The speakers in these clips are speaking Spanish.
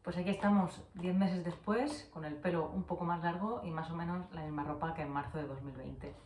Pues aquí estamos 10 meses después, con el pelo un poco más largo y más o menos la misma ropa que en marzo de 2020.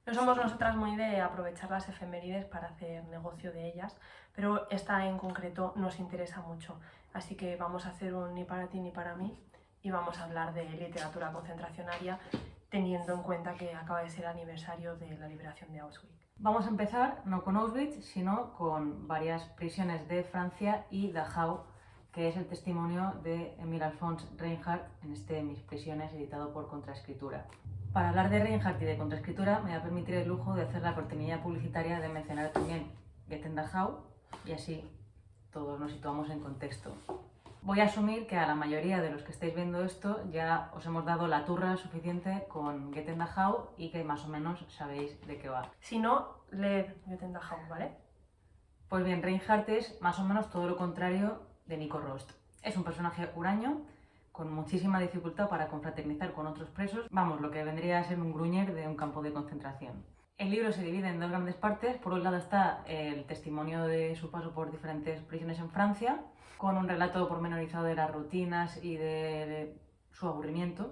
No somos nosotras muy de aprovechar las efemérides para hacer negocio de ellas, pero esta en concreto nos interesa mucho. Así que vamos a hacer un ni para ti ni para mí y vamos a hablar de literatura concentracionaria teniendo en cuenta que acaba de ser el aniversario de la liberación de Auschwitz. Vamos a empezar no con Auschwitz, sino con varias prisiones de Francia y Dachau, que es el testimonio de Emil Alphonse Reinhardt en este Mis prisiones, editado por Contraescritura. Para hablar de Reinhardt y de Contraescritura, me voy a permitir el lujo de hacer la cortinilla publicitaria de mencionar también Goethe en Dachau, y así todos nos situamos en contexto. Voy a asumir que a la mayoría de los que estáis viendo esto ya os hemos dado la turra suficiente con Goethe en Dachau y que más o menos sabéis de qué va. Si no, leed Goethe en Dachau, ¿vale? Pues bien, Reinhardt es más o menos todo lo contrario de Nico Rost. Es un personaje huraño, con muchísima dificultad para confraternizar con otros presos. Vamos, lo que vendría a ser un gruñer de un campo de concentración. El libro se divide en dos grandes partes. Por un lado está el testimonio de su paso por diferentes prisiones en Francia, con un relato pormenorizado de las rutinas y de su aburrimiento.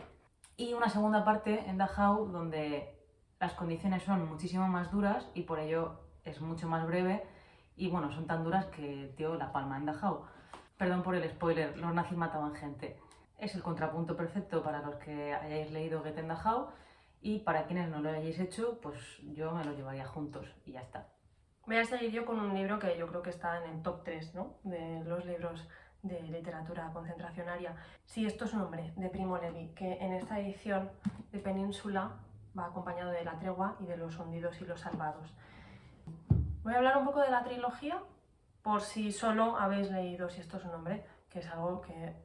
Y una segunda parte en Dachau, donde las condiciones son muchísimo más duras y por ello es mucho más breve. Y bueno, son tan duras que el tío la palma en Dachau. Perdón por el spoiler, los nazis mataban gente. Es el contrapunto perfecto para los que hayáis leído Goethe en Dachau, y para quienes no lo hayáis hecho, pues yo me lo llevaría juntos y ya está. Voy a seguir yo con un libro que yo creo que está en el top 3, ¿no?, de los libros de literatura concentracionaria. Sí, esto es un hombre, de Primo Levi, que en esta edición de Península va acompañado de La tregua y de Los hundidos y los salvados. Voy a hablar un poco de la trilogía, por si solo habéis leído Si esto es un hombre, que es algo que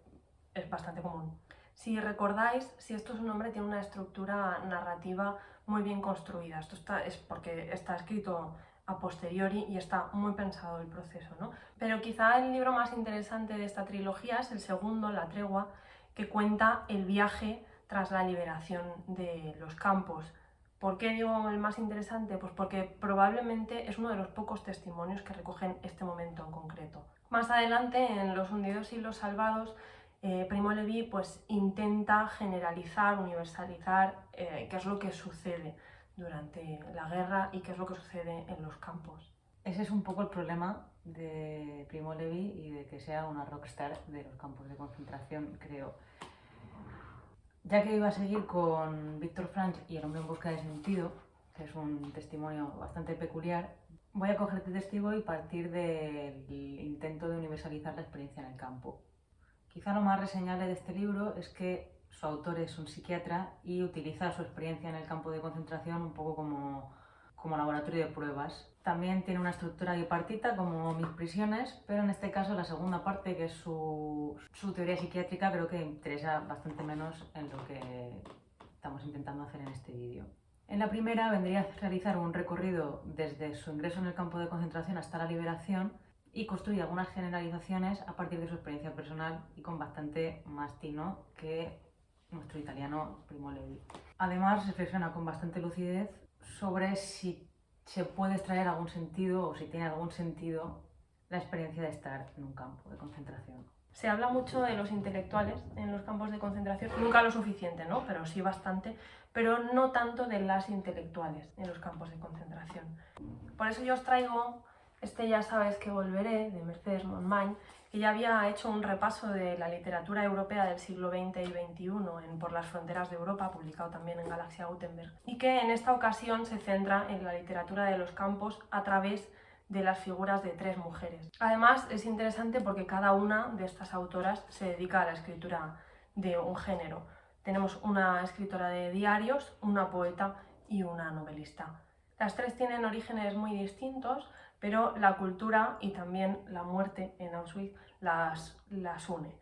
es bastante común. Si recordáis, Si esto es un hombre tiene una estructura narrativa muy bien construida. Esto es porque está escrito a posteriori y está muy pensado el proceso, ¿no? Pero quizá el libro más interesante de esta trilogía es el segundo, La tregua, que cuenta el viaje tras la liberación de los campos. ¿Por qué digo el más interesante? Pues porque probablemente es uno de los pocos testimonios que recogen este momento en concreto. Más adelante, en Los hundidos y los salvados, Primo Levi pues intenta generalizar, universalizar qué es lo que sucede durante la guerra y qué es lo que sucede en los campos. Ese es un poco el problema de Primo Levi y de que sea una rockstar de los campos de concentración, creo. Ya que iba a seguir con Víctor Frank y El hombre en busca de sentido, que es un testimonio bastante peculiar, voy a cogerte testigo y partir del intento de universalizar la experiencia en el campo. Quizá lo más reseñable de este libro es que su autor es un psiquiatra y utiliza su experiencia en el campo de concentración un poco como laboratorio de pruebas. También tiene una estructura bipartita como Mis prisiones, pero en este caso la segunda parte, que es su teoría psiquiátrica, creo que interesa bastante menos en lo que estamos intentando hacer en este vídeo. En la primera vendría a realizar un recorrido desde su ingreso en el campo de concentración hasta la liberación y construye algunas generalizaciones a partir de su experiencia personal y con bastante más tino que nuestro italiano Primo Levi. Además, reflexiona con bastante lucidez sobre si se puede extraer algún sentido o si tiene algún sentido la experiencia de estar en un campo de concentración. Se habla mucho de los intelectuales en los campos de concentración, nunca lo suficiente, ¿no?, pero sí bastante, pero no tanto de las intelectuales en los campos de concentración. Por eso yo os traigo Ya sabes que volveré, de Mercedes Montmany, que ya había hecho un repaso de la literatura europea del siglo XX y XXI en Por las fronteras de Europa, publicado también en Galaxia Gutenberg, y que en esta ocasión se centra en la literatura de los campos a través de las figuras de 3 mujeres. Además, es interesante porque cada una de estas autoras se dedica a la escritura de un género. Tenemos una escritora de diarios, una poeta y una novelista. Las 3 tienen orígenes muy distintos, pero la cultura y también la muerte en Auschwitz las une.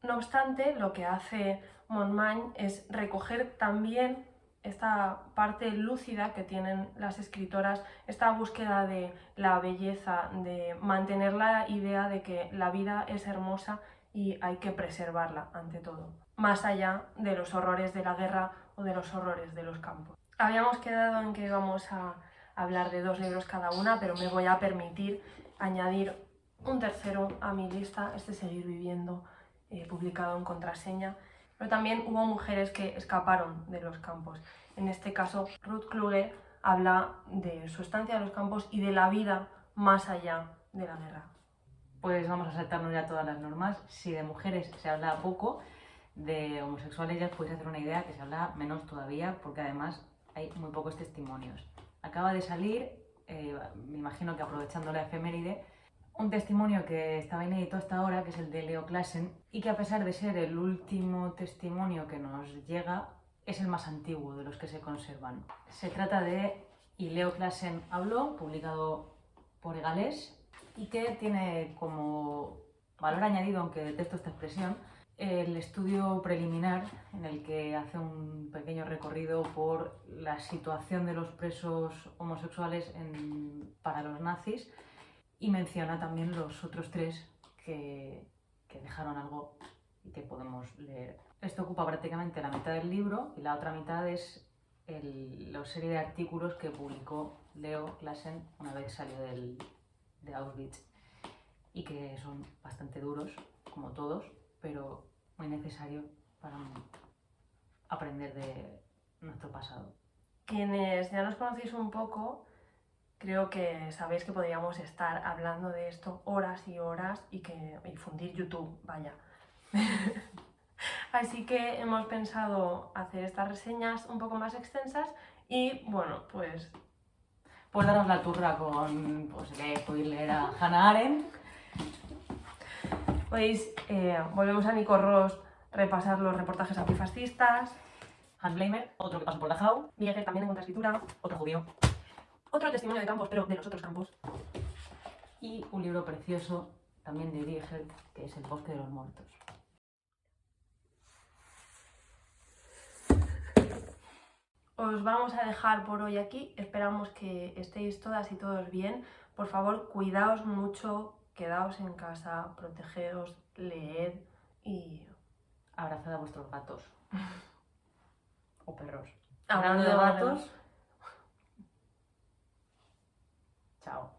No obstante, lo que hace Montmany es recoger también esta parte lúcida que tienen las escritoras, esta búsqueda de la belleza, de mantener la idea de que la vida es hermosa y hay que preservarla ante todo, más allá de los horrores de la guerra o de los horrores de los campos. Habíamos quedado en que íbamos a hablar de 2 libros cada una, pero me voy a permitir añadir un tercero a mi lista, este Seguir viviendo, publicado en Contraseña. Pero también hubo mujeres que escaparon de los campos. En este caso, Ruth Kluge habla de su estancia en los campos y de la vida más allá de la guerra. Pues vamos a saltarnos ya todas las normas. Si de mujeres se habla poco, de homosexuales ya os podéis hacer una idea que se habla menos todavía, porque además hay muy pocos testimonios. Acaba de salir, me imagino que aprovechando la efeméride, un testimonio que estaba inédito hasta ahora, que es el de Leo Claesen, y que a pesar de ser el último testimonio que nos llega, es el más antiguo de los que se conservan. Se trata de Y Leo Claesen habló, publicado por Egalés, y que tiene como valor añadido, aunque detesto esta expresión, el estudio preliminar en el que hace un pequeño recorrido por la situación de los presos homosexuales para los nazis y menciona también los otros 3 que dejaron algo y que podemos leer. Esto ocupa prácticamente la mitad del libro y la otra mitad es la serie de artículos que publicó Leo Claesen una vez salió de Auschwitz y que son bastante duros, como todos, pero muy necesario para aprender de nuestro pasado. Quienes ya nos conocéis un poco, creo que sabéis que podríamos estar hablando de esto horas y horas y fundir YouTube, vaya. Así que hemos pensado hacer estas reseñas un poco más extensas y bueno, pues darnos la turra con, podéis leer a Hannah Arendt. Volvemos a Nico Ross, repasar los reportajes antifascistas. Hans Bleimer, otro que pasó por Dachau. Miguel también en Contraescritura. Otro judío. Otro testimonio de campos, pero de los otros campos. Y un libro precioso también de Diegel, que es El bosque de los muertos. Os vamos a dejar por hoy aquí. Esperamos que estéis todas y todos bien. Por favor, cuidaos mucho, quedaos en casa, protegeos, leed y abrazad a vuestros gatos. O perros. Hablando de gatos. Chao.